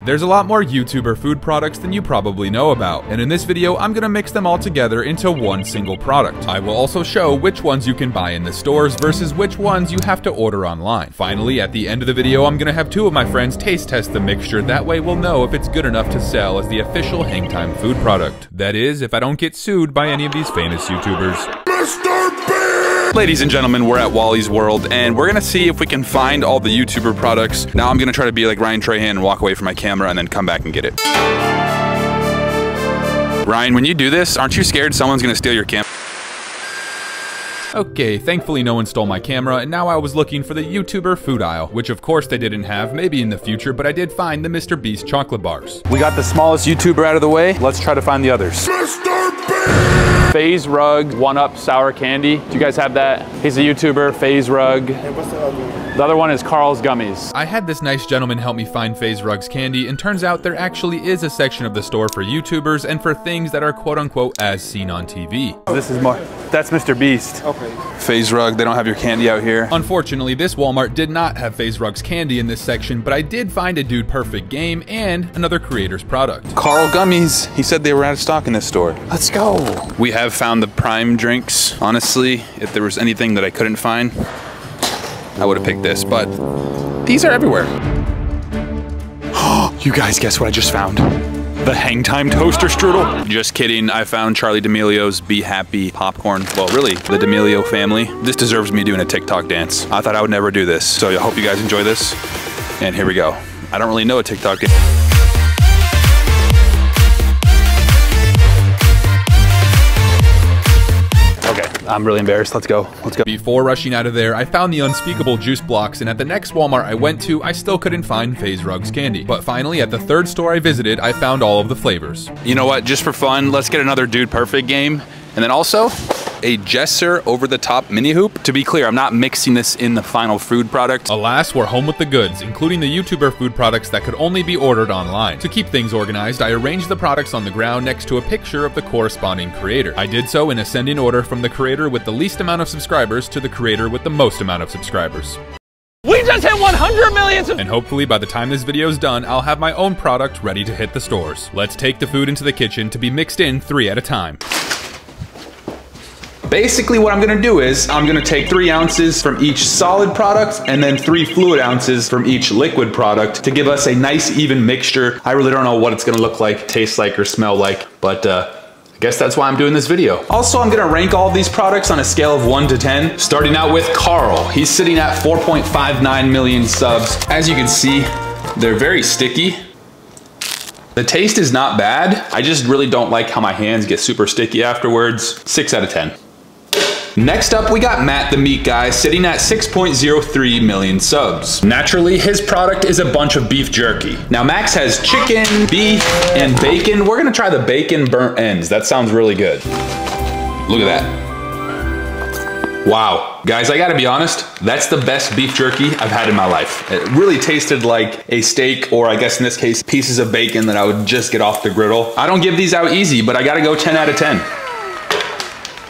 There's a lot more YouTuber food products than you probably know about, and in this video I'm gonna mix them all together into one single product. I will also show which ones you can buy in the stores versus which ones you have to order online. Finally, at the end of the video, I'm gonna have two of my friends taste test the mixture. That way we'll know if it's good enough to sell as the official Hang Time food product. That is, if I don't get sued by any of these famous YouTubers. Mr. Beast! Ladies and gentlemen, we're at Wally's World, and we're gonna see if we can find all the YouTuber products. Now I'm gonna try to be like Ryan Trahan and walk away from my camera and then come back and get it. Ryan, when you do this, aren't you scared someone's gonna steal your camera? Okay, thankfully no one stole my camera, and now I was looking for the YouTuber food aisle, which of course they didn't have, maybe in the future, but I did find the Mr. Beast chocolate bars. We got the smallest YouTuber out of the way, let's try to find the others. Mr. Beast! FaZe Rug 1-Up Sour Candy. Do you guys have that? He's a YouTuber, FaZe Rug. And what's the other one? The other one is Carl's Gummies. I had this nice gentleman help me find FaZe Rug's candy, and turns out there actually is a section of the store for YouTubers and for things that are quote-unquote as seen on TV. This is more, that's Mr. Beast. Okay. FaZe Rug, they don't have your candy out here. Unfortunately, this Walmart did not have FaZe Rug's candy in this section, but I did find a Dude Perfect game and another creator's product. Carl Gummies, he said they were out of stock in this store. Let's go. We have found the prime drinks. Honestly, if there was anything that I couldn't find, I would have picked this, but these are everywhere. You guys, guess what I just found? The Hang Time Toaster Strudel. Just kidding, I found Charlie D'Amelio's Be Happy popcorn. Well, really, the D'Amelio family. This deserves me doing a TikTok dance. I thought I would never do this, so I hope you guys enjoy this. And here we go. I don't really know a TikTok dance. I'm really embarrassed. Let's go. Let's go. Before rushing out of there, I found the unspeakable juice blocks, and at the next Walmart I went to, I still couldn't find FaZe Rug's candy. But finally, at the third store I visited, I found all of the flavors. You know what? Just for fun, let's get another Dude Perfect game. And then also, a Jesser over-the-top mini hoop. To be clear, I'm not mixing this in the final food product. Alas, we're home with the goods, including the YouTuber food products that could only be ordered online. To keep things organized, I arranged the products on the ground next to a picture of the corresponding creator. I did so in ascending order from the creator with the least amount of subscribers to the creator with the most amount of subscribers. We just hit 100 million! And hopefully by the time this video is done, I'll have my own product ready to hit the stores. Let's take the food into the kitchen to be mixed in 3 at a time. Basically what I'm gonna do is, I'm gonna take 3 ounces from each solid product and then 3 fluid ounces from each liquid product to give us a nice even mixture. I really don't know what it's gonna look like, taste like, or smell like, but I guess that's why I'm doing this video. Also, I'm gonna rank all of these products on a scale of 1 to 10, starting out with Carl. He's sitting at 4.59 million subs. As you can see, they're very sticky. The taste is not bad. I just really don't like how my hands get super sticky afterwards. 6 out of 10. Next up, we got Matt the Meat Guy, sitting at 6.03 million subs. Naturally, his product is a bunch of beef jerky. Now, Max has chicken, beef, and bacon. We're gonna try the bacon burnt ends. That sounds really good. Look at that. Wow. Guys, I gotta be honest, that's the best beef jerky I've had in my life. It really tasted like a steak, or I guess in this case, pieces of bacon that I would just get off the griddle. I don't give these out easy, but I gotta go 10 out of 10.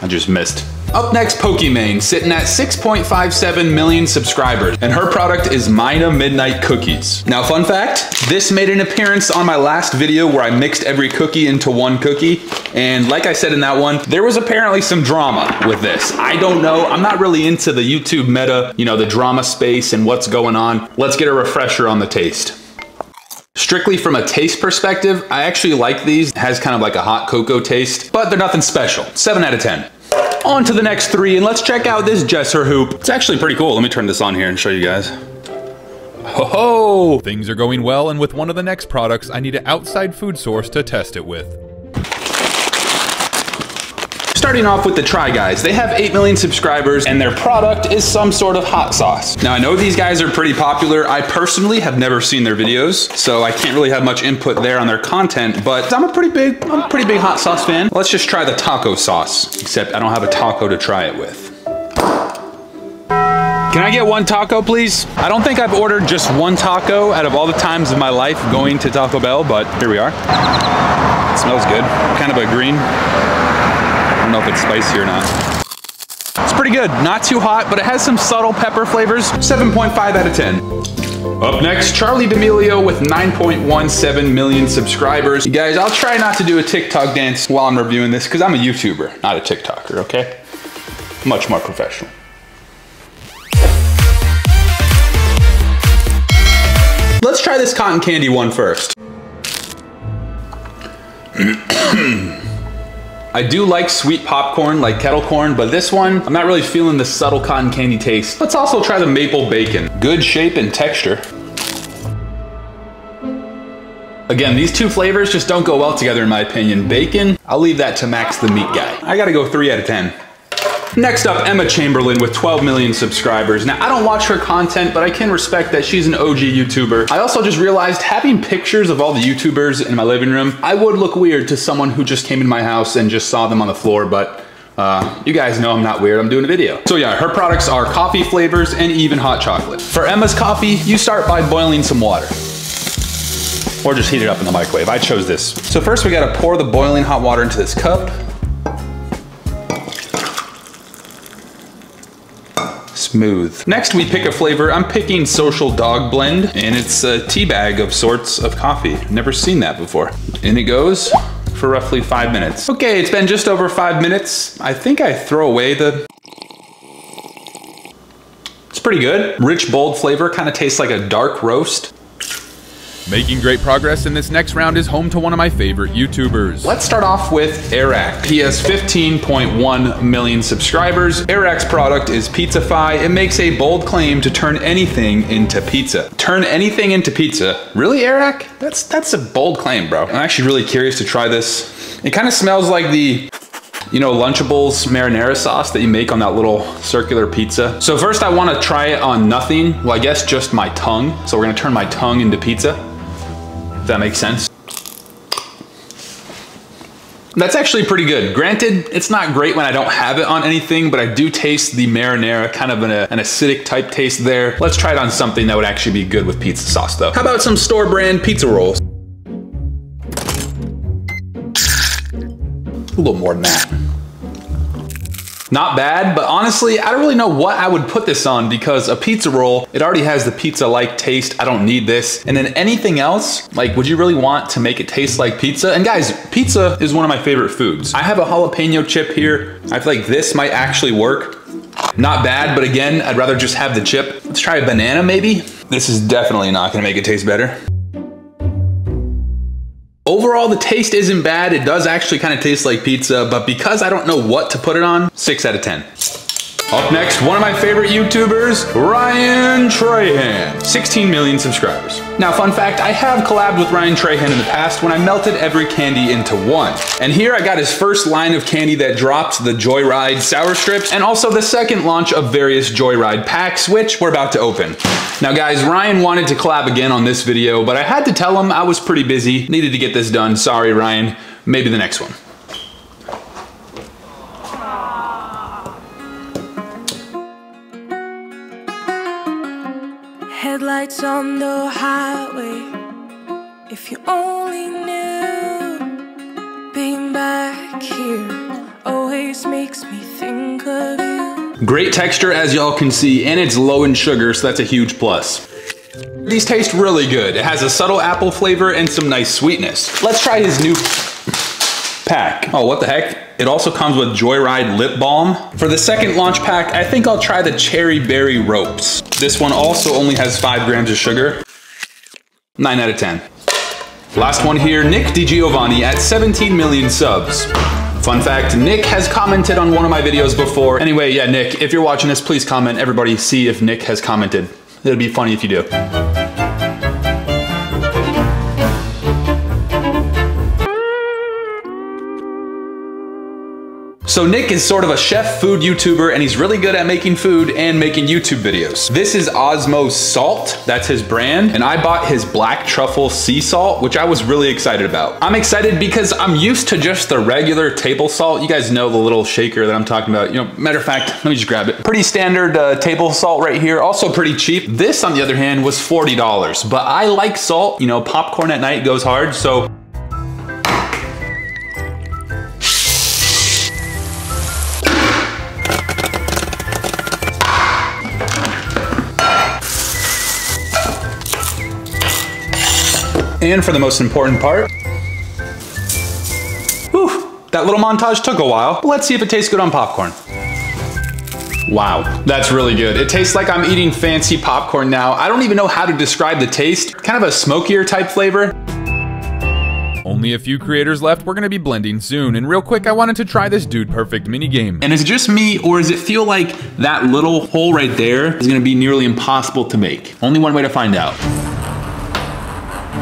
I just missed. Up next, Pokimane, sitting at 6.57 million subscribers, and her product is Mina Midnight Cookies. Now, fun fact, this made an appearance on my last video where I mixed every cookie into one cookie, and like I said in that one, there was apparently some drama with this. I don't know, I'm not really into the YouTube meta, you know, the drama space and what's going on. Let's get a refresher on the taste. Strictly from a taste perspective, I actually like these. It has kind of like a hot cocoa taste, but they're nothing special. 7 out of 10. On to the next 3, and let's check out this Jesser hoop. It's actually pretty cool. Let me turn this on here and show you guys. Ho ho! Things are going well, and with one of the next products, I need an outside food source to test it with. Starting off with the Try Guys. They have 8 million subscribers, and their product is some sort of hot sauce. Now, I know these guys are pretty popular. I personally have never seen their videos, so I can't really have much input there on their content, but I'm a pretty big hot sauce fan. Let's just try the taco sauce, except I don't have a taco to try it with. Can I get 1 taco, please? I don't think I've ordered just 1 taco out of all the times of my life going to Taco Bell, but here we are. It smells good. Kind of a green. I don't know if it's spicy or not. It's pretty good. Not too hot, but it has some subtle pepper flavors. 7.5 out of 10. Up next, Charlie D'Amelio with 9.17 million subscribers. You guys, I'll try not to do a TikTok dance while I'm reviewing this because I'm a YouTuber, not a TikToker, okay? Much more professional. Let's try this cotton candy one first. I do like sweet popcorn, like kettle corn, but this one, I'm not really feeling the subtle cotton candy taste. Let's also try the maple bacon. Good shape and texture. Again, these two flavors just don't go well together in my opinion. Bacon, I'll leave that to Max the meat guy. I gotta go 3 out of 10. Next up, Emma Chamberlain with 12 million subscribers. Now, I don't watch her content, but I can respect that she's an OG YouTuber. I also just realized having pictures of all the YouTubers in my living room, I would look weird to someone who just came into my house and just saw them on the floor, but you guys know I'm not weird, I'm doing a video. So yeah, her products are coffee flavors and even hot chocolate. For Emma's coffee, you start by boiling some water. Or just heat it up in the microwave, I chose this. So first we gotta pour the boiling hot water into this cup. Smooth. Next we pick a flavor. I'm picking Social Dog Blend, and it's a tea bag of sorts of coffee. Never seen that before. In it goes for roughly 5 minutes. Okay, it's been just over 5 minutes. I think I throw away the... It's pretty good. Rich, bold flavor, kind of tastes like a dark roast. Making great progress in this next round is home to one of my favorite YouTubers. Let's start off with Eric. He has 15.1 million subscribers. Eric's product is Pizzafy. It makes a bold claim to turn anything into pizza. Turn anything into pizza? Really, Eric? That's a bold claim, bro. I'm actually really curious to try this. It kind of smells like the, you know, Lunchables marinara sauce that you make on that little circular pizza. So first I want to try it on nothing. Well, I guess just my tongue. So we're gonna turn my tongue into pizza. If that makes sense. That's actually pretty good. Granted, it's not great when I don't have it on anything, but I do taste the marinara, kind of an acidic type taste there. Let's try it on something that would actually be good with pizza sauce though. How about some store brand pizza rolls? A little more than that. Not bad, but honestly, I don't really know what I would put this on because a pizza roll, it already has the pizza-like taste. I don't need this. And then anything else, like, would you really want to make it taste like pizza? And guys, pizza is one of my favorite foods. I have a jalapeno chip here. I feel like this might actually work. Not bad, but again, I'd rather just have the chip. Let's try a banana maybe. This is definitely not gonna make it taste better. Overall, the taste isn't bad. It does actually kind of taste like pizza, but because I don't know what to put it on, 6 out of 10. Up next, one of my favorite YouTubers, Ryan Trahan. 16 million subscribers. Now, fun fact, I have collabed with Ryan Trahan in the past when I melted every candy into one. And here I got his first line of candy that dropped, the Joyride Sour Strips, and also the second launch of various Joyride packs, which we're about to open. Now guys, Ryan wanted to collab again on this video, but I had to tell him I was pretty busy, needed to get this done. Sorry, Ryan. Maybe the next one. Headlights on the highway. If you only knew, being back here always makes me think of you. Great texture, as y'all can see, and it's low in sugar, so that's a huge plus. These taste really good. It has a subtle apple flavor and some nice sweetness. Let's try his new pack. Oh, what the heck? It also comes with Joyride Lip Balm. For the second launch pack, I think I'll try the Cherry Berry Ropes. This one also only has 5 grams of sugar. 9 out of 10. Last one here, Nick DiGiovanni at 17 million subs. Fun fact, Nick has commented on one of my videos before. Anyway, yeah, Nick, if you're watching this, please comment. Everybody see if Nick has commented. It'll be funny if you do. So Nick is sort of a chef food YouTuber, and he's really good at making food and making YouTube videos. This is Osmo's Salt, that's his brand, and I bought his black truffle sea salt, which I was really excited about. I'm excited because I'm used to just the regular table salt. You guys know the little shaker that I'm talking about. You know, matter of fact, let me just grab it. Pretty standard table salt right here, also pretty cheap. This, on the other hand, was $40, but I like salt. You know, popcorn at night goes hard, so And for the most important part, whew, that little montage took a while, but let's see if it tastes good on popcorn. Wow, that's really good. It tastes like I'm eating fancy popcorn now. I don't even know how to describe the taste. Kind of a smokier type flavor. Only a few creators left. We're gonna be blending soon. And real quick, I wanted to try this Dude Perfect mini game. And is it just me, or does it feel like that little hole right there is gonna be nearly impossible to make? Only one way to find out.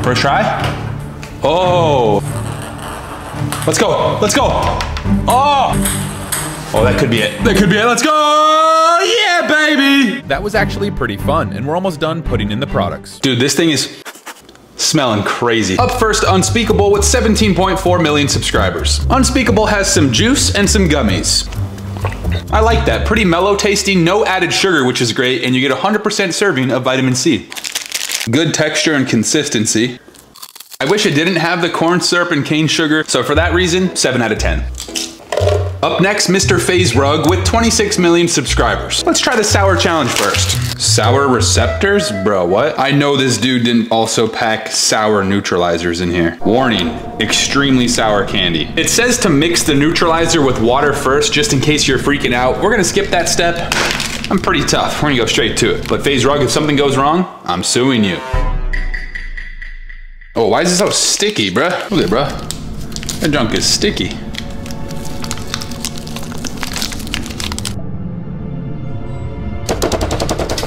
First try? Oh. Let's go, let's go. Oh, that could be it. That could be it, let's go! Yeah, baby! That was actually pretty fun, and we're almost done putting in the products. Dude, this thing is smelling crazy. Up first, Unspeakable with 17.4 million subscribers. Unspeakable has some juice and some gummies. I like that. Pretty mellow tasting, no added sugar, which is great, and you get 100% serving of vitamin C. Good texture and consistency. I wish it didn't have the corn syrup and cane sugar, so for that reason, 7 out of 10. Up next, Mr. FaZe Rug with 26 million subscribers. Let's try the sour challenge first. Sour receptors? Bro, what? I know this dude didn't also pack sour neutralizers in here. Warning, extremely sour candy. It says to mix the neutralizer with water first, just in case you're freaking out. We're gonna skip that step. I'm pretty tough, we're gonna go straight to it. But FaZe Rug, if something goes wrong, I'm suing you. Oh, why is it so sticky, bruh? Look at it, bruh. That junk is sticky.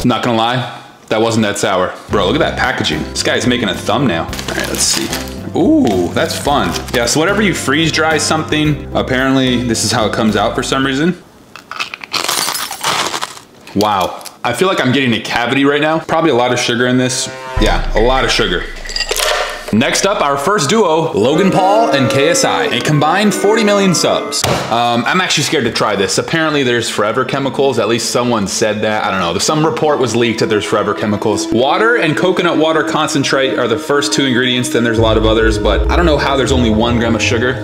Not gonna lie, that wasn't that sour. Bro, look at that packaging. This guy's making a thumbnail. All right, let's see. Ooh, that's fun. Yeah, so whenever you freeze dry something, apparently this is how it comes out for some reason. Wow, I feel like I'm getting a cavity right now. Probably a lot of sugar in this. Yeah, a lot of sugar. Next up, our first duo, Logan Paul and KSI, a combined 40 million subs. I'm actually scared to try this. Apparently there's forever chemicals, at least someone said that. I don't know, some report was leaked that there's forever chemicals. Water and coconut water concentrate are the first two ingredients, then there's a lot of others, but I don't know how there's only 1 gram of sugar.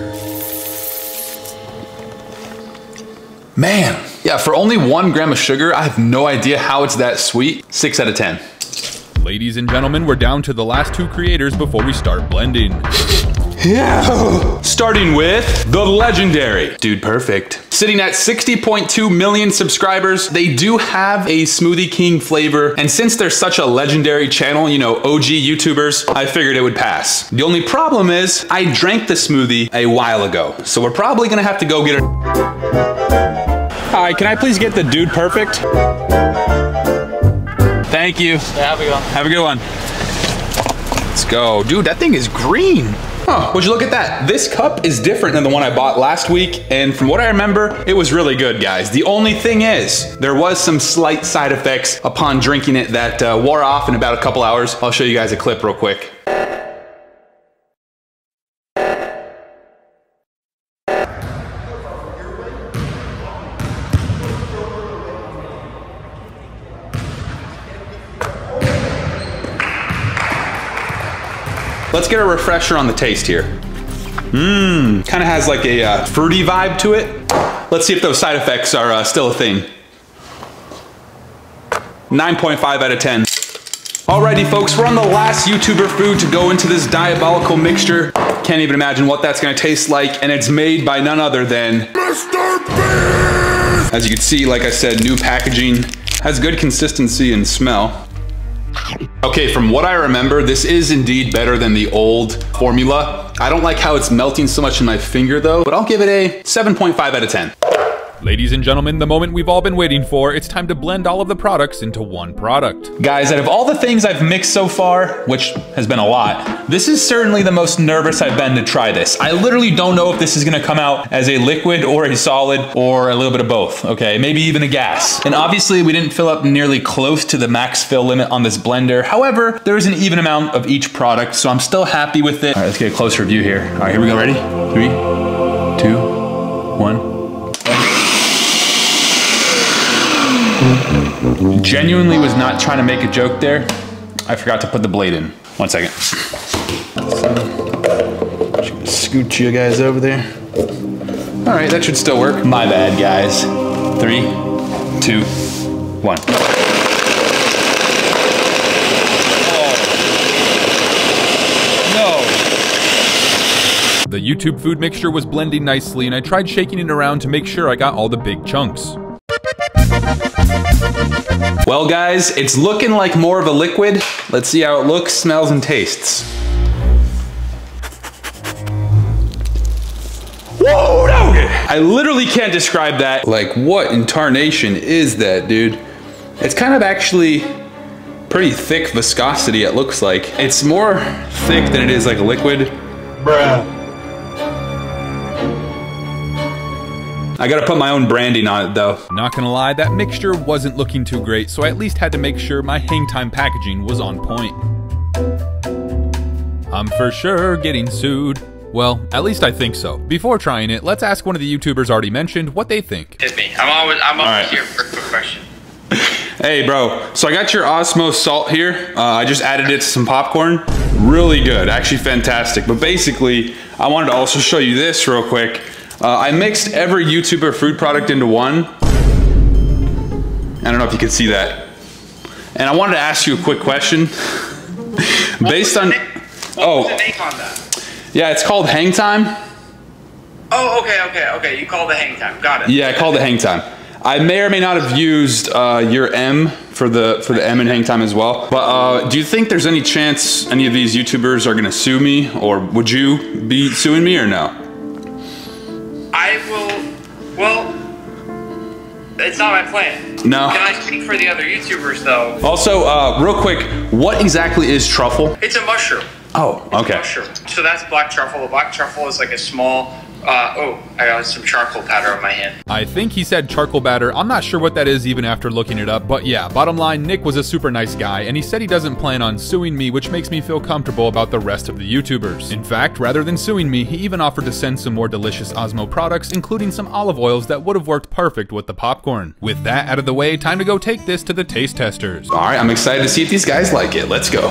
Man, yeah, for only 1 gram of sugar, I have no idea how it's that sweet. 6 out of 10. Ladies and gentlemen, we're down to the last 2 creators before we start blending. Yeah. Starting with the legendary Dude Perfect. Sitting at 60.2 million subscribers, they do have a Smoothie King flavor, and since they're such a legendary channel, you know, OG YouTubers, I figured it would pass. The only problem is, I drank the smoothie a while ago, so we're probably gonna have to go get it. Hi, can I please get the Dude Perfect? Thank you. Yeah, have a good one. Have a good one. Let's go. Dude, that thing is green. Huh, would you look at that? This cup is different than the one I bought last week, and from what I remember, it was really good, guys. The only thing is, there was some slight side effects upon drinking it that wore off in about a couple hours. I'll show you guys a clip real quick. Let's get a refresher on the taste here. Kind of has like a fruity vibe to it. Let's see if those side effects are still a thing. 9.5 out of 10. Alrighty folks, we're on the last YouTuber food to go into this diabolical mixture. Can't even imagine what that's gonna taste like, and it's made by none other than Mr. Beast! As you can see, like I said, new packaging, has good consistency and smell. Okay, from what I remember, this is indeed better than the old formula. I don't like how it's melting so much in my finger though, but I'll give it a 7.5 out of 10. Ladies and gentlemen, the moment we've all been waiting for, it's time to blend all of the products into one product. Guys, out of all the things I've mixed so far, which has been a lot, this is certainly the most nervous I've been to try this. I literally don't know if this is gonna come out as a liquid or a solid or a little bit of both, okay? Maybe even a gas. And obviously we didn't fill up nearly close to the max fill limit on this blender. However, there is an even amount of each product, so I'm still happy with it. All right, let's get a closer view here. All right, here we go, ready? 3, 2, 1. Genuinely was not trying to make a joke there. I forgot to put the blade in. 1 second. So, scoot you guys over there. All right, that should still work. My bad, guys. 3, 2, 1. Oh. No. The YouTube food mixture was blending nicely, and I tried shaking it around to make sure I got all the big chunks. Well guys, it's looking like more of a liquid. Let's see how it looks, smells, and tastes. Whoa, doggy! I literally can't describe that. Like, what in tarnation is that, dude? It's kind of actually pretty thick viscosity, it looks like. It's more thick than it is like a liquid. Bruh. I gotta put my own branding on it though. Not gonna lie, that mixture wasn't looking too great, so I at least had to make sure my hang time packaging was on point. I'm for sure getting sued. Well, at least I think so. Before trying it, let's ask one of the YouTubers already mentioned what they think. Hit me. I'm always here for a quick question. Hey bro, so I got your Osmo salt here. I just added it to some popcorn. Really good, actually fantastic. But basically, I wanted to also show you this real quick. I mixed every YouTuber food product into one. I don't know if you can see that. And I wanted to ask you a quick question. Based on... What was the name on that? Yeah, it's called Hang Time. Oh, okay. You called the hang time. Got it. Yeah, I called it Hang Time. I may or may not have used your M for the M in Hang Time as well. But do you think there's any chance any of these YouTubers are gonna sue me, or would you be suing me or no? I will. Well, it's not my plan. No. Can I speak for the other YouTubers though? Also, real quick, what exactly is truffle? It's a mushroom. Oh, okay. Mushroom. So that's black truffle. The black truffle is like a small. Oh, I got some charcoal powder on my hand. I think he said charcoal batter. I'm not sure what that is even after looking it up, but yeah, bottom line, Nick was a super nice guy, and he said he doesn't plan on suing me, which makes me feel comfortable about the rest of the YouTubers. In fact, rather than suing me, he even offered to send some more delicious Osmo products, including some olive oils that would have worked perfect with the popcorn. With that out of the way, time to go take this to the taste testers. All right, I'm excited to see if these guys like it. Let's go.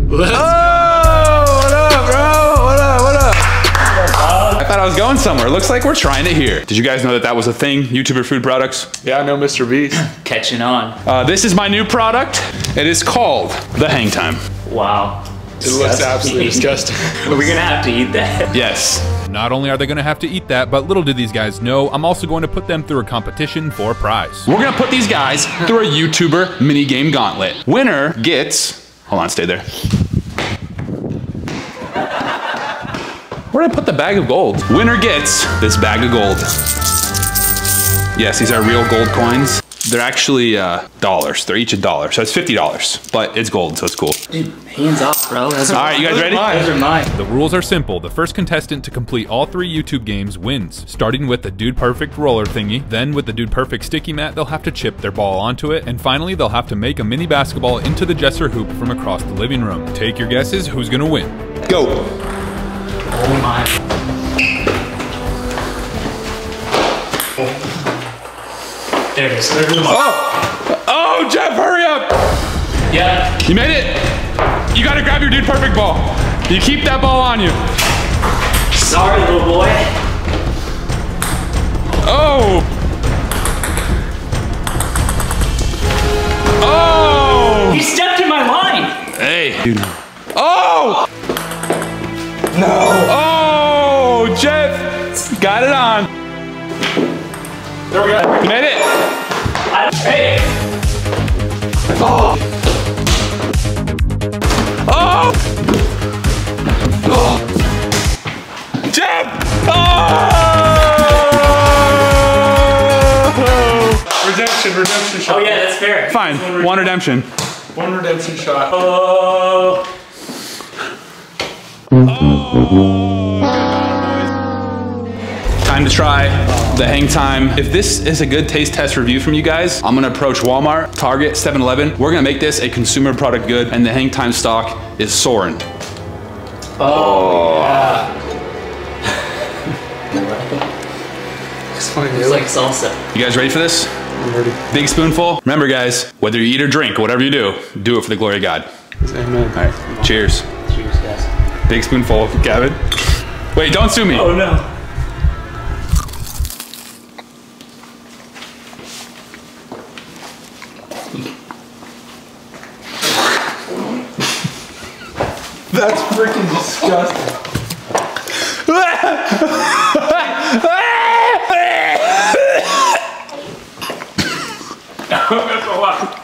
Let's What up, bro? What up? I thought I was going somewhere. Looks like we're trying it here. Did you guys know that that was a thing? YouTuber food products? Yeah, I know Mr. Beast. Catching on. This is my new product. It is called the Hang Time. Wow. It looks absolutely disgusting. We're gonna have to eat that. Yes. Not only are they gonna have to eat that, but little did these guys know, I'm also going to put them through a competition for a prize. We're gonna put these guys through a YouTuber minigame gauntlet. Winner gets... Hold on, stay there. Where'd I put the bag of gold? Winner gets this bag of gold. Yes, these are real gold coins. They're actually dollars. They're each $1, so it's $50, but it's gold, so it's cool. Dude, hands off, bro. All right, you guys ready? Those are mine. The rules are simple. The first contestant to complete all 3 YouTube games wins, starting with the Dude Perfect roller thingy. Then with the Dude Perfect sticky mat, they'll have to chip their ball onto it. And finally, they'll have to make a mini basketball into the Jesser hoop from across the living room. Take your guesses, who's gonna win? Go. Oh my. There it is. Oh, Jeff, hurry up. Yeah. You made it. You gotta grab your Dude Perfect ball. You keep that ball on you. Sorry, little boy. Oh. Oh. You stepped in my line. Hey. Dude. Oh. No. Oh, Jeff. Got it on. There we go. You made it. Hey. Oh. Oh. Oh. Jeff. Oh. Redemption shot. Oh yeah, that's fair. Fine. One redemption. One redemption shot. Oh. Time to try the Hang Time. If this is a good taste test review from you guys, I'm gonna approach Walmart, Target, 7-Eleven. We're gonna make this a consumer product good, and the Hang Time stock is soaring. Oh. Yeah. It's like salsa. You guys ready for this? I'm ready. Big spoonful. Remember guys, whether you eat or drink, whatever you do it for the glory of God. Amen. All right, cheers. Cheers, guys. Big spoonful, Gavin. Wait, don't sue me. Oh no. That's freaking disgusting. That's a lot.